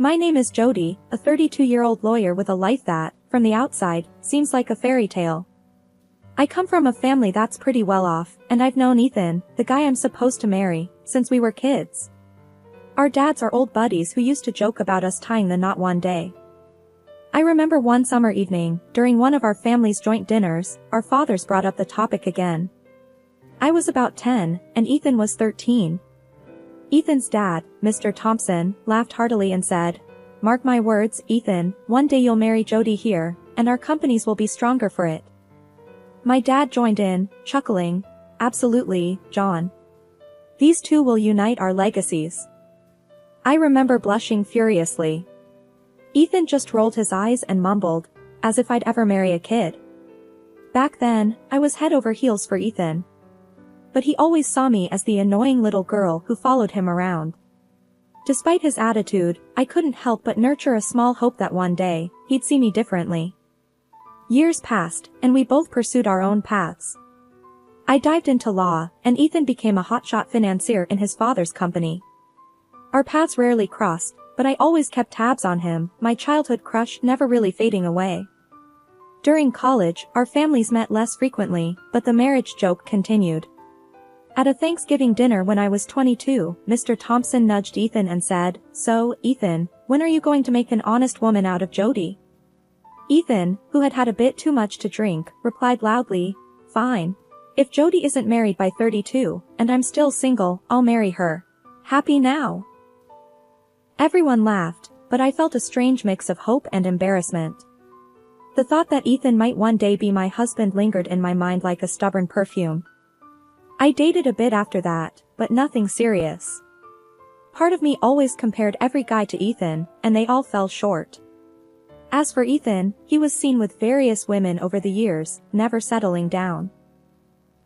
My name is Jody, a 32-year-old lawyer with a life that, from the outside, seems like a fairy tale. I come from a family that's pretty well off, and I've known Ethan, the guy I'm supposed to marry, since we were kids. Our dads are old buddies who used to joke about us tying the knot one day. I remember one summer evening, during one of our family's joint dinners, our fathers brought up the topic again. I was about 10, and Ethan was 13. Ethan's dad, Mr. Thompson, laughed heartily and said, "Mark my words, Ethan, one day you'll marry Jody here, and our companies will be stronger for it." My dad joined in, chuckling, "Absolutely, John. These two will unite our legacies." I remember blushing furiously. Ethan just rolled his eyes and mumbled, "As if I'd ever marry a kid." Back then, I was head over heels for Ethan. But he always saw me as the annoying little girl who followed him around. Despite his attitude, I couldn't help but nurture a small hope that one day, he'd see me differently. Years passed, and we both pursued our own paths. I dived into law, and Ethan became a hotshot financier in his father's company. Our paths rarely crossed, but I always kept tabs on him, my childhood crush never really fading away. During college, our families met less frequently, but the marriage joke continued. At a Thanksgiving dinner when I was 22, Mr. Thompson nudged Ethan and said, "So, Ethan, when are you going to make an honest woman out of Jody?" Ethan, who had had a bit too much to drink, replied loudly, "Fine. If Jody isn't married by 32, and I'm still single, I'll marry her. Happy now?" Everyone laughed, but I felt a strange mix of hope and embarrassment. The thought that Ethan might one day be my husband lingered in my mind like a stubborn perfume. I dated a bit after that, but nothing serious. Part of me always compared every guy to Ethan, and they all fell short. As for Ethan, he was seen with various women over the years, never settling down.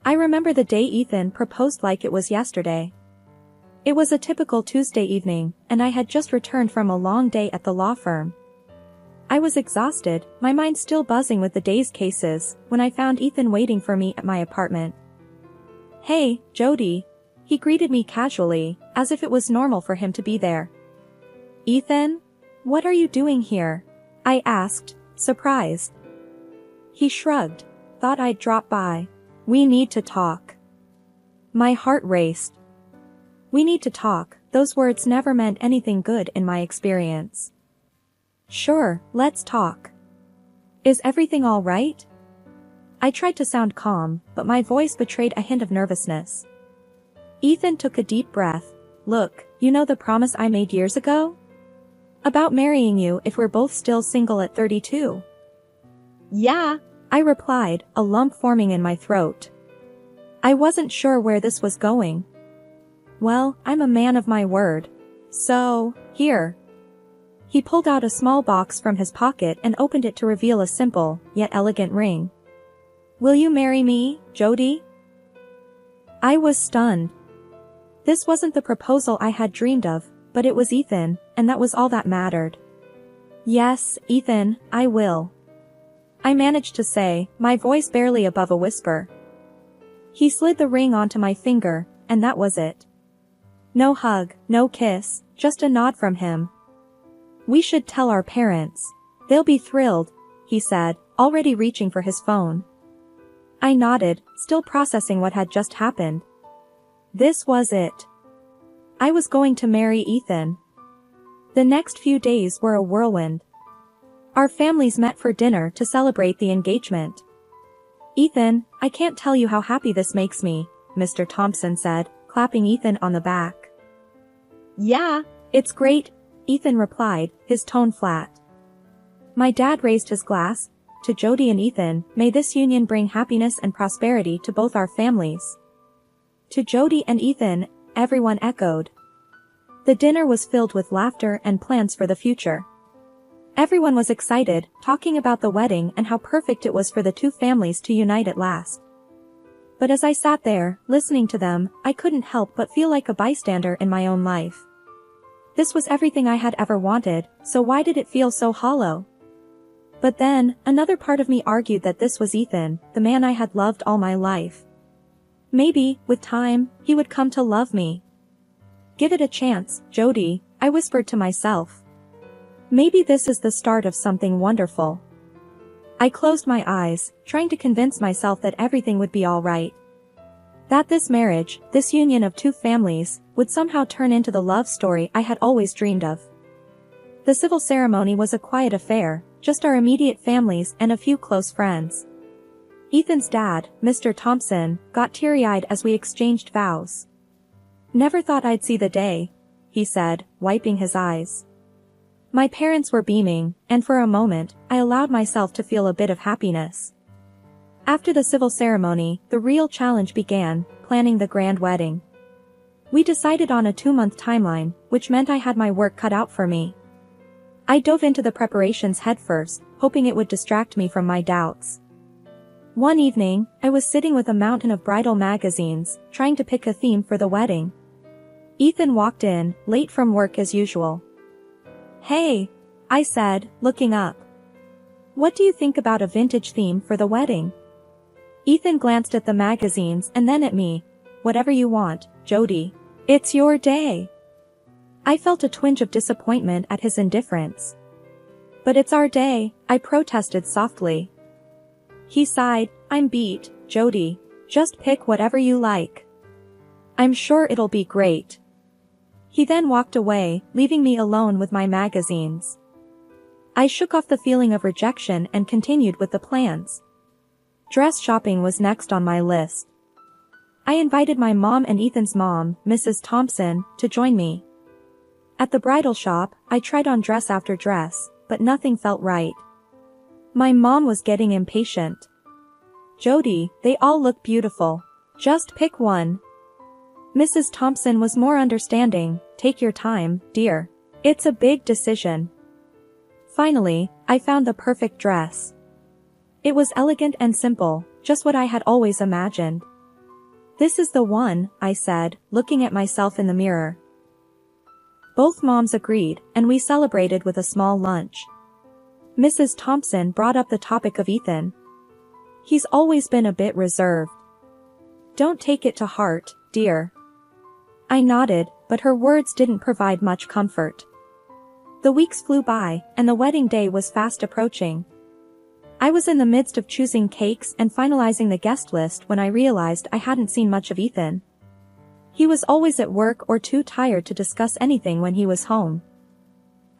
I remember the day Ethan proposed like it was yesterday. It was a typical Tuesday evening, and I had just returned from a long day at the law firm. I was exhausted, my mind still buzzing with the day's cases, when I found Ethan waiting for me at my apartment. "Hey, Jody." He greeted me casually, as if it was normal for him to be there. "Ethan? What are you doing here?" I asked, surprised. He shrugged. "Thought I'd drop by. We need to talk." My heart raced. "We need to talk," those words never meant anything good in my experience. "Sure, let's talk. Is everything all right?" I tried to sound calm, but my voice betrayed a hint of nervousness. Ethan took a deep breath. "Look, you know the promise I made years ago? About marrying you if we're both still single at 32. "Yeah," I replied, a lump forming in my throat. I wasn't sure where this was going. "Well, I'm a man of my word. So, here." He pulled out a small box from his pocket and opened it to reveal a simple, yet elegant ring. "Will you marry me, Jody?" I was stunned. This wasn't the proposal I had dreamed of, but it was Ethan, and that was all that mattered. "Yes, Ethan, I will," I managed to say, my voice barely above a whisper. He slid the ring onto my finger, and that was it. No hug, no kiss, just a nod from him. "We should tell our parents. They'll be thrilled," he said, already reaching for his phone. I nodded, still processing what had just happened. This was it. I was going to marry Ethan. The next few days were a whirlwind. Our families met for dinner to celebrate the engagement. "Ethan, I can't tell you how happy this makes me," Mr. Thompson said, clapping Ethan on the back. "Yeah, it's great," Ethan replied, his tone flat. My dad raised his glass. "To Jody and Ethan, may this union bring happiness and prosperity to both our families." "To Jody and Ethan," everyone echoed. The dinner was filled with laughter and plans for the future. Everyone was excited, talking about the wedding and how perfect it was for the two families to unite at last. But as I sat there, listening to them, I couldn't help but feel like a bystander in my own life. This was everything I had ever wanted, so why did it feel so hollow? But then, another part of me argued that this was Ethan, the man I had loved all my life. Maybe, with time, he would come to love me. "Give it a chance, Jody," I whispered to myself. Maybe this is the start of something wonderful. I closed my eyes, trying to convince myself that everything would be alright. That this marriage, this union of two families, would somehow turn into the love story I had always dreamed of. The civil ceremony was a quiet affair, just our immediate families and a few close friends. Ethan's dad, Mr. Thompson, got teary-eyed as we exchanged vows. "Never thought I'd see the day," he said, wiping his eyes. My parents were beaming, and for a moment, I allowed myself to feel a bit of happiness. After the civil ceremony, the real challenge began, planning the grand wedding. We decided on a 2-month timeline, which meant I had my work cut out for me. I dove into the preparations headfirst, hoping it would distract me from my doubts. One evening, I was sitting with a mountain of bridal magazines, trying to pick a theme for the wedding. Ethan walked in, late from work as usual. "Hey," I said, looking up. "What do you think about a vintage theme for the wedding?" Ethan glanced at the magazines and then at me. "Whatever you want, Jody. It's your day." I felt a twinge of disappointment at his indifference. "But it's our day," I protested softly. He sighed. "I'm beat, Jody. Just pick whatever you like. I'm sure it'll be great." He then walked away, leaving me alone with my magazines. I shook off the feeling of rejection and continued with the plans. Dress shopping was next on my list. I invited my mom and Ethan's mom, Mrs. Thompson, to join me. At the bridal shop, I tried on dress after dress, but nothing felt right. My mom was getting impatient. "Jody, they all look beautiful. Just pick one." Mrs. Thompson was more understanding. "Take your time, dear. It's a big decision." Finally, I found the perfect dress. It was elegant and simple, just what I had always imagined. "This is the one," I said, looking at myself in the mirror. Both moms agreed, and we celebrated with a small lunch. Mrs. Thompson brought up the topic of Ethan. "He's always been a bit reserved. Don't take it to heart, dear." I nodded, but her words didn't provide much comfort. The weeks flew by, and the wedding day was fast approaching. I was in the midst of choosing cakes and finalizing the guest list when I realized I hadn't seen much of Ethan. He was always at work or too tired to discuss anything when he was home.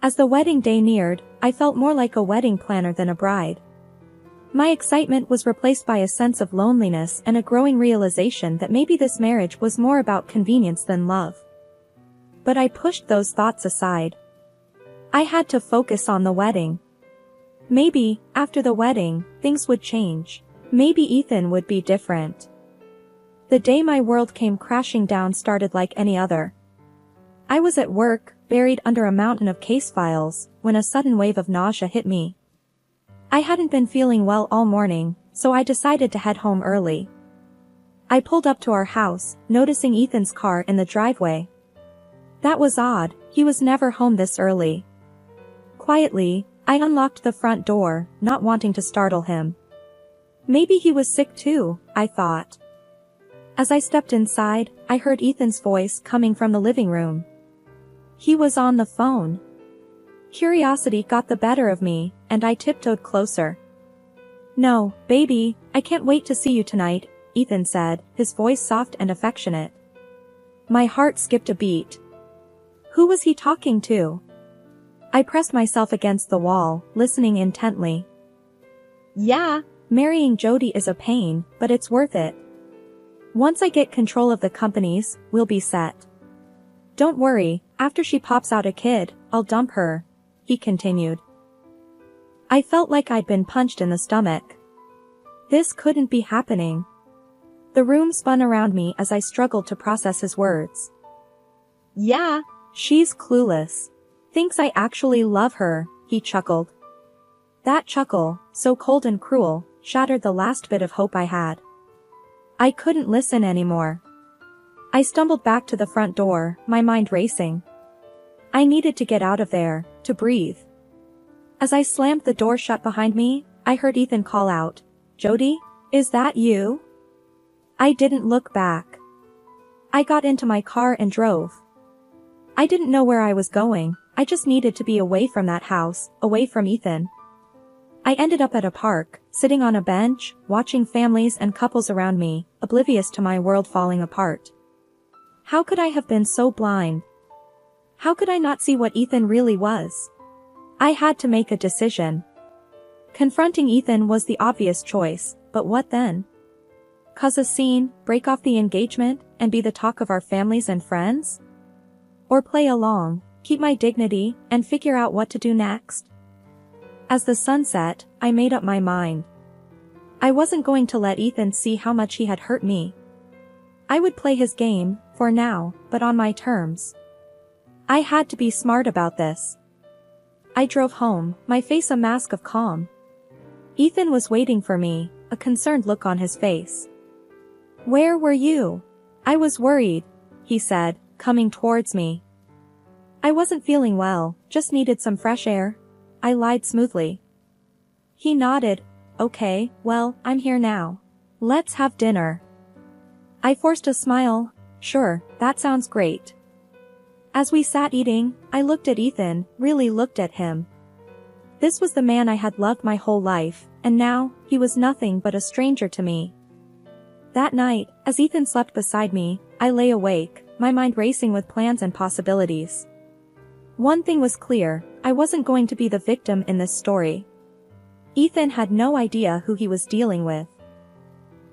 As the wedding day neared, I felt more like a wedding planner than a bride. My excitement was replaced by a sense of loneliness and a growing realization that maybe this marriage was more about convenience than love. But I pushed those thoughts aside. I had to focus on the wedding. Maybe, after the wedding, things would change. Maybe Ethan would be different. The day my world came crashing down started like any other. I was at work, buried under a mountain of case files, when a sudden wave of nausea hit me. I hadn't been feeling well all morning, so I decided to head home early. I pulled up to our house, noticing Ethan's car in the driveway. That was odd, he was never home this early. Quietly, I unlocked the front door, not wanting to startle him. Maybe he was sick too, I thought. As I stepped inside, I heard Ethan's voice coming from the living room. He was on the phone. Curiosity got the better of me, and I tiptoed closer. "No, baby, I can't wait to see you tonight," Ethan said, his voice soft and affectionate. My heart skipped a beat. Who was he talking to? I pressed myself against the wall, listening intently. "Yeah, marrying Jody is a pain, but it's worth it. Once I get control of the companies, we'll be set. Don't worry, after she pops out a kid, I'll dump her," he continued. I felt like I'd been punched in the stomach. This couldn't be happening. The room spun around me as I struggled to process his words. "Yeah, she's clueless. Thinks I actually love her," he chuckled. That chuckle, so cold and cruel, shattered the last bit of hope I had. I couldn't listen anymore. I stumbled back to the front door, my mind racing. I needed to get out of there, to breathe. As I slammed the door shut behind me, I heard Ethan call out, "Jody, is that you?" I didn't look back. I got into my car and drove. I didn't know where I was going, I just needed to be away from that house, away from Ethan. I ended up at a park, sitting on a bench, watching families and couples around me, oblivious to my world falling apart. How could I have been so blind? How could I not see what Ethan really was? I had to make a decision. Confronting Ethan was the obvious choice, but what then? Cause a scene, break off the engagement, and be the talk of our families and friends? Or play along, keep my dignity, and figure out what to do next? As the sun set, I made up my mind. I wasn't going to let Ethan see how much he had hurt me. I would play his game, for now, but on my terms. I had to be smart about this. I drove home, my face a mask of calm. Ethan was waiting for me, a concerned look on his face. "Where were you?" "I was worried," he said, coming towards me. "I wasn't feeling well, just needed some fresh air." I lied smoothly. He nodded. "Okay, well, I'm here now. Let's have dinner." I forced a smile. "Sure, that sounds great." As we sat eating, I looked at Ethan, really looked at him. This was the man I had loved my whole life, and now, he was nothing but a stranger to me. That night, as Ethan slept beside me, I lay awake, my mind racing with plans and possibilities. One thing was clear, I wasn't going to be the victim in this story. Ethan had no idea who he was dealing with.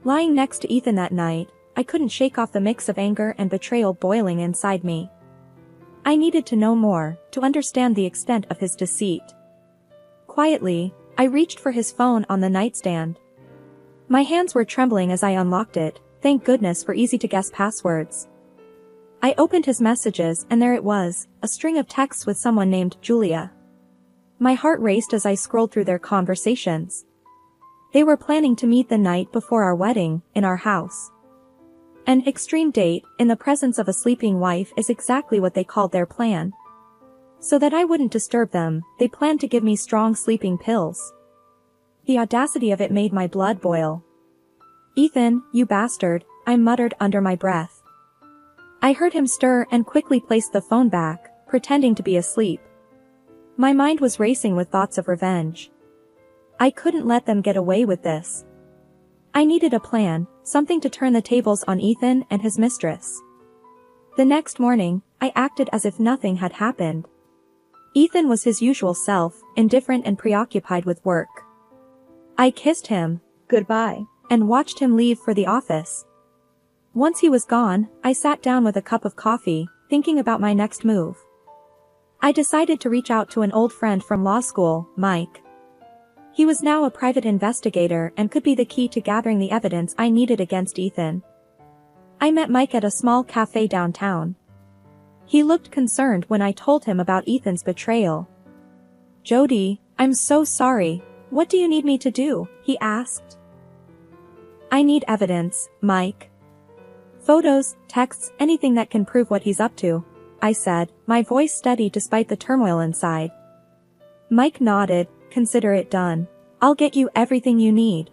Lying next to Ethan that night, I couldn't shake off the mix of anger and betrayal boiling inside me. I needed to know more, to understand the extent of his deceit. Quietly, I reached for his phone on the nightstand. My hands were trembling as I unlocked it, thank goodness for easy-to-guess passwords. I opened his messages and there it was, a string of texts with someone named Julia. My heart raced as I scrolled through their conversations. They were planning to meet the night before our wedding, in our house. An extreme date, in the presence of a sleeping wife is exactly what they called their plan. So that I wouldn't disturb them, they planned to give me strong sleeping pills. The audacity of it made my blood boil. "Ethan, you bastard," I muttered under my breath. I heard him stir and quickly placed the phone back, pretending to be asleep. My mind was racing with thoughts of revenge. I couldn't let them get away with this. I needed a plan, something to turn the tables on Ethan and his mistress. The next morning, I acted as if nothing had happened. Ethan was his usual self, indifferent and preoccupied with work. I kissed him, goodbye, and watched him leave for the office. Once he was gone, I sat down with a cup of coffee, thinking about my next move. I decided to reach out to an old friend from law school, Mike. He was now a private investigator and could be the key to gathering the evidence I needed against Ethan. I met Mike at a small cafe downtown. He looked concerned when I told him about Ethan's betrayal. "Jody, I'm so sorry. What do you need me to do?" he asked. "I need evidence, Mike. Photos, texts, anything that can prove what he's up to," I said, my voice steady despite the turmoil inside. Mike nodded. "Consider it done. I'll get you everything you need."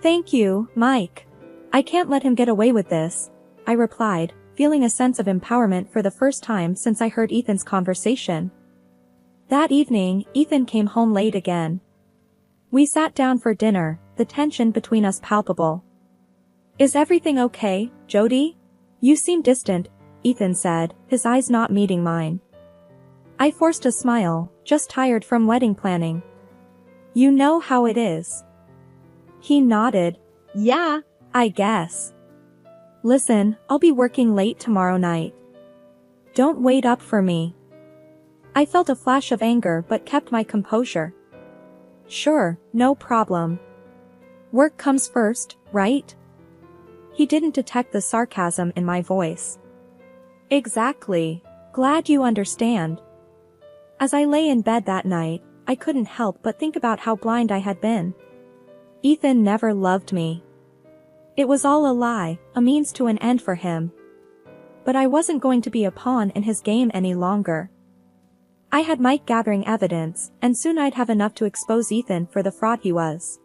"Thank you, Mike. I can't let him get away with this," I replied, feeling a sense of empowerment for the first time since I heard Ethan's conversation. That evening, Ethan came home late again. We sat down for dinner, the tension between us palpable. "Is everything okay, Jody? You seem distant," Ethan said, his eyes not meeting mine. I forced a smile, just tired from wedding planning. "You know how it is." He nodded. "Yeah, I guess. Listen, I'll be working late tomorrow night. Don't wait up for me." I felt a flash of anger but kept my composure. "Sure, no problem. Work comes first, right?" He didn't detect the sarcasm in my voice. "Exactly. Glad you understand." As I lay in bed that night, I couldn't help but think about how blind I had been. Ethan never loved me. It was all a lie, a means to an end for him. But I wasn't going to be a pawn in his game any longer. I had Mike gathering evidence, and soon I'd have enough to expose Ethan for the fraud he was.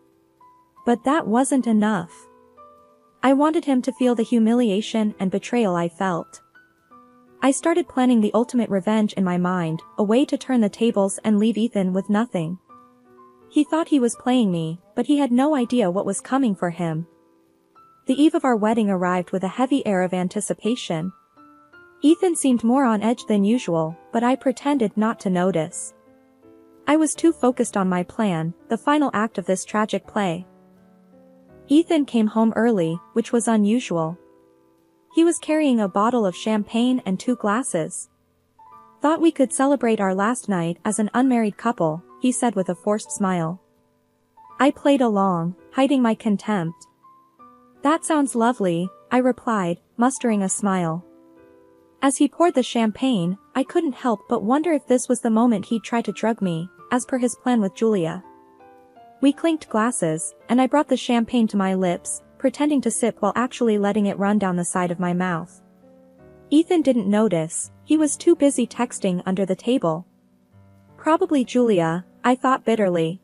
But that wasn't enough. I wanted him to feel the humiliation and betrayal I felt. I started planning the ultimate revenge in my mind, a way to turn the tables and leave Ethan with nothing. He thought he was playing me, but he had no idea what was coming for him. The eve of our wedding arrived with a heavy air of anticipation. Ethan seemed more on edge than usual, but I pretended not to notice. I was too focused on my plan, the final act of this tragic play. Ethan came home early, which was unusual. He was carrying a bottle of champagne and 2 glasses. "Thought we could celebrate our last night as an unmarried couple," he said with a forced smile. I played along, hiding my contempt. "That sounds lovely," I replied, mustering a smile. As he poured the champagne, I couldn't help but wonder if this was the moment he'd try to drug me, as per his plan with Julia. We clinked glasses, and I brought the champagne to my lips, pretending to sip while actually letting it run down the side of my mouth. Ethan didn't notice, he was too busy texting under the table. Probably Julia, I thought bitterly.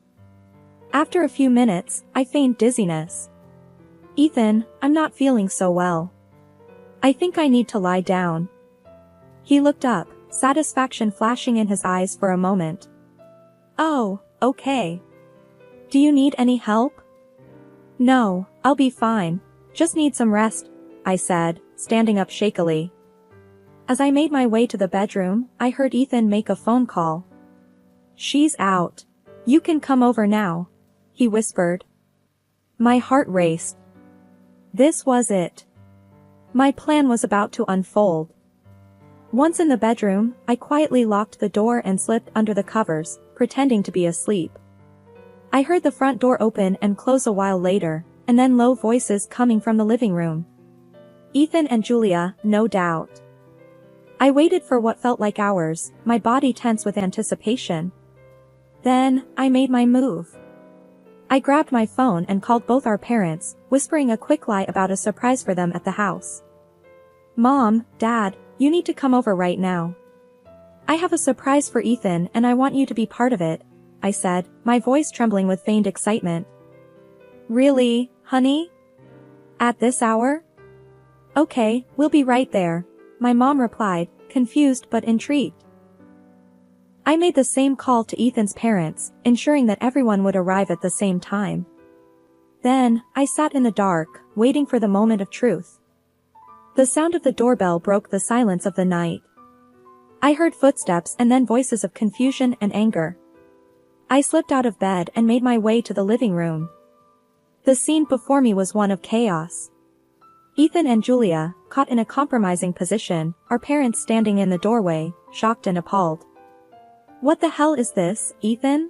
After a few minutes, I feigned dizziness. "Ethan, I'm not feeling so well. I think I need to lie down." He looked up, satisfaction flashing in his eyes for a moment. "Oh, okay. Do you need any help?" "No, I'll be fine. Just need some rest," I said, standing up shakily. As I made my way to the bedroom, I heard Ethan make a phone call. "She's out. You can come over now," he whispered. My heart raced. This was it. My plan was about to unfold. Once in the bedroom, I quietly locked the door and slipped under the covers, pretending to be asleep. I heard the front door open and close a while later, and then low voices coming from the living room. Ethan and Julia, no doubt. I waited for what felt like hours, my body tense with anticipation. Then, I made my move. I grabbed my phone and called both our parents, whispering a quick lie about a surprise for them at the house. "Mom, Dad, you need to come over right now. I have a surprise for Ethan and I want you to be part of it," I said, my voice trembling with feigned excitement. "Really, honey? At this hour?" "Okay, we'll be right there," my mom replied, confused but intrigued. I made the same call to Ethan's parents, ensuring that everyone would arrive at the same time. Then, I sat in the dark, waiting for the moment of truth. The sound of the doorbell broke the silence of the night. I heard footsteps and then voices of confusion and anger. I slipped out of bed and made my way to the living room. The scene before me was one of chaos. Ethan and Julia, caught in a compromising position, our parents standing in the doorway, shocked and appalled. "What the hell is this, Ethan?"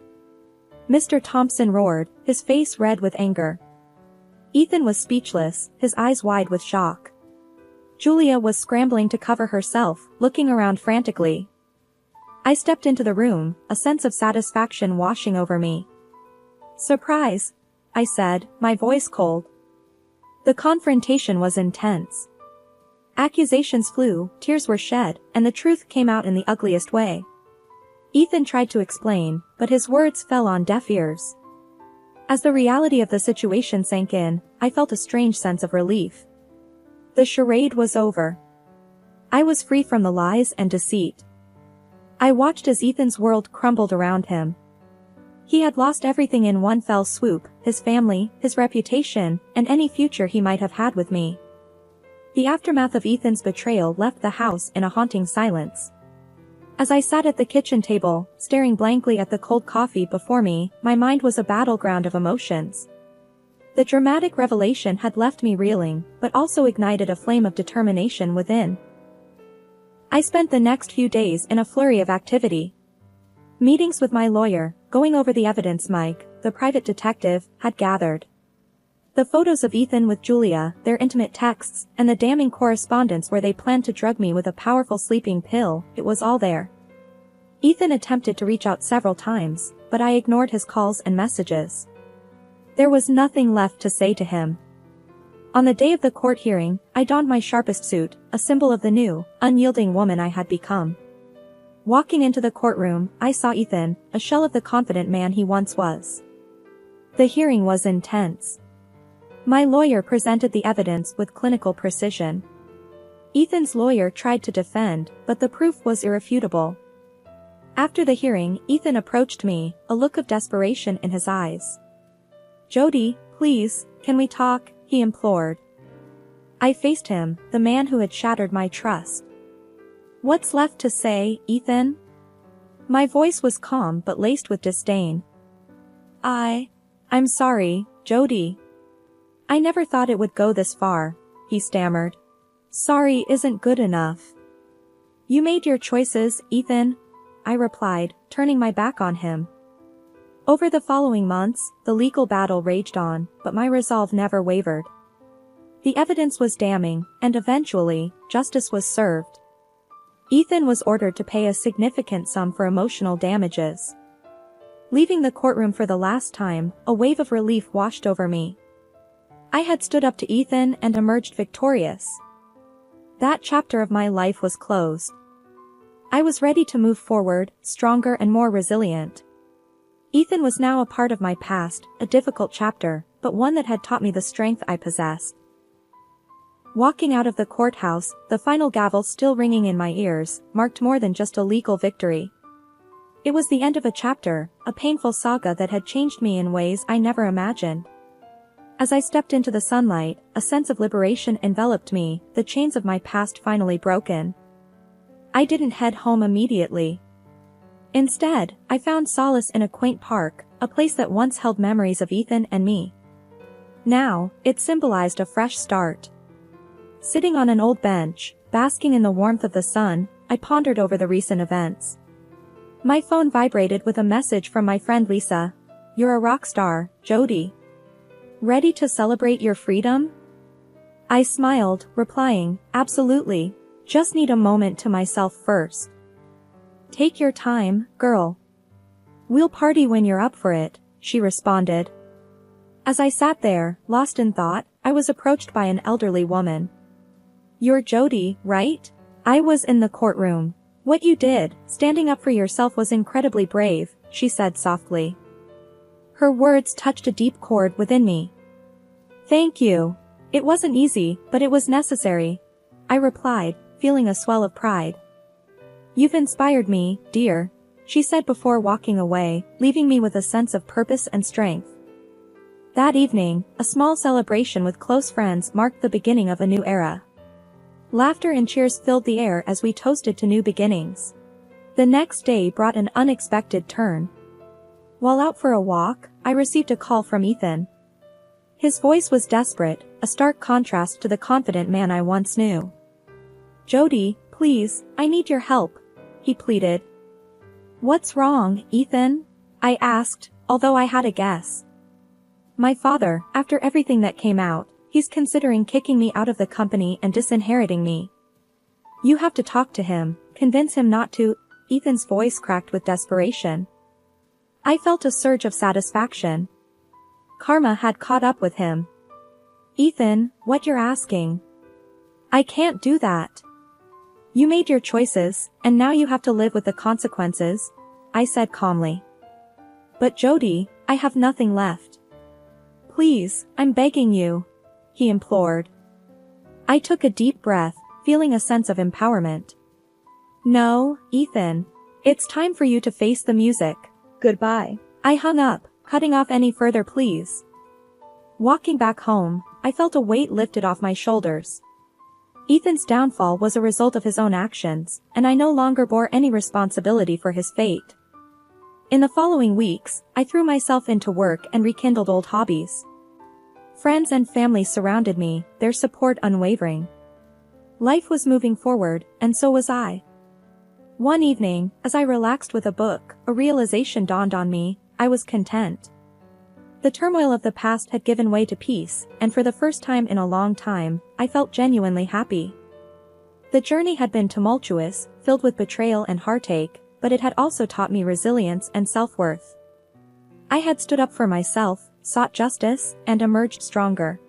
Mr. Thompson roared, his face red with anger. Ethan was speechless, his eyes wide with shock. Julia was scrambling to cover herself, looking around frantically. I stepped into the room, a sense of satisfaction washing over me. "Surprise," I said, my voice cold. The confrontation was intense. Accusations flew, tears were shed, and the truth came out in the ugliest way. Ethan tried to explain, but his words fell on deaf ears. As the reality of the situation sank in, I felt a strange sense of relief. The charade was over. I was free from the lies and deceit. I watched as Ethan's world crumbled around him. He had lost everything in one fell swoop, his family, his reputation, and any future he might have had with me. The aftermath of Ethan's betrayal left the house in a haunting silence. As I sat at the kitchen table, staring blankly at the cold coffee before me, my mind was a battleground of emotions. The dramatic revelation had left me reeling, but also ignited a flame of determination within. I spent the next few days in a flurry of activity. Meetings with my lawyer, going over the evidence Mike, the private detective, had gathered. The photos of Ethan with Julia, their intimate texts, and the damning correspondence where they planned to drug me with a powerful sleeping pill, it was all there. Ethan attempted to reach out several times, but I ignored his calls and messages. There was nothing left to say to him. On the day of the court hearing, I donned my sharpest suit, a symbol of the new, unyielding woman I had become. Walking into the courtroom, I saw Ethan, a shell of the confident man he once was. The hearing was intense. My lawyer presented the evidence with clinical precision. Ethan's lawyer tried to defend, but the proof was irrefutable. After the hearing, Ethan approached me, a look of desperation in his eyes. "Jody, please, can we talk?" he implored. I faced him, the man who had shattered my trust. "What's left to say, Ethan?" My voice was calm but laced with disdain. I'm sorry, Jody. I never thought it would go this far," he stammered. "Sorry isn't good enough." "You made your choices, Ethan," I replied, turning my back on him. Over the following months, the legal battle raged on, but my resolve never wavered. The evidence was damning, and eventually, justice was served. Ethan was ordered to pay a significant sum for emotional damages. Leaving the courtroom for the last time, a wave of relief washed over me. I had stood up to Ethan and emerged victorious. That chapter of my life was closed. I was ready to move forward, stronger and more resilient. Ethan was now a part of my past, a difficult chapter, but one that had taught me the strength I possessed. Walking out of the courthouse, the final gavel still ringing in my ears, marked more than just a legal victory. It was the end of a chapter, a painful saga that had changed me in ways I never imagined. As I stepped into the sunlight, a sense of liberation enveloped me, the chains of my past finally broken. I didn't head home immediately. Instead, I found solace in a quaint park, a place that once held memories of Ethan and me. Now, it symbolized a fresh start. Sitting on an old bench, basking in the warmth of the sun, I pondered over the recent events. My phone vibrated with a message from my friend Lisa. "You're a rock star, Jody. Ready to celebrate your freedom?" I smiled, replying, "Absolutely. Just need a moment to myself first." "Take your time, girl. We'll party when you're up for it," she responded. As I sat there, lost in thought, I was approached by an elderly woman. "You're Jody, right?" I was in the courtroom. "What you did, standing up for yourself, was incredibly brave," she said softly. Her words touched a deep chord within me. "Thank you. It wasn't easy, but it was necessary," I replied, feeling a swell of pride. "You've inspired me, dear," she said before walking away, leaving me with a sense of purpose and strength. That evening, a small celebration with close friends marked the beginning of a new era. Laughter and cheers filled the air as we toasted to new beginnings. The next day brought an unexpected turn. While out for a walk, I received a call from Ethan. His voice was desperate, a stark contrast to the confident man I once knew. "Jody, please, I need your help," he pleaded. "What's wrong, Ethan?" I asked, although I had a guess. "My father, after everything that came out, he's considering kicking me out of the company and disinheriting me. You have to talk to him, convince him not to." Ethan's voice cracked with desperation. I felt a surge of satisfaction. Karma had caught up with him. "Ethan, what you're asking? I can't do that. You made your choices, and now you have to live with the consequences," I said calmly. "But Jody, I have nothing left. Please, I'm begging you," he implored. I took a deep breath, feeling a sense of empowerment. "No, Ethan. It's time for you to face the music. Goodbye." I hung up, cutting off any further pleas. Walking back home, I felt a weight lifted off my shoulders. Ethan's downfall was a result of his own actions, and I no longer bore any responsibility for his fate. In the following weeks, I threw myself into work and rekindled old hobbies. Friends and family surrounded me, their support unwavering. Life was moving forward, and so was I. One evening, as I relaxed with a book, a realization dawned on me: I was content. The turmoil of the past had given way to peace, and for the first time in a long time, I felt genuinely happy. The journey had been tumultuous, filled with betrayal and heartache, but it had also taught me resilience and self-worth. I had stood up for myself, sought justice, and emerged stronger.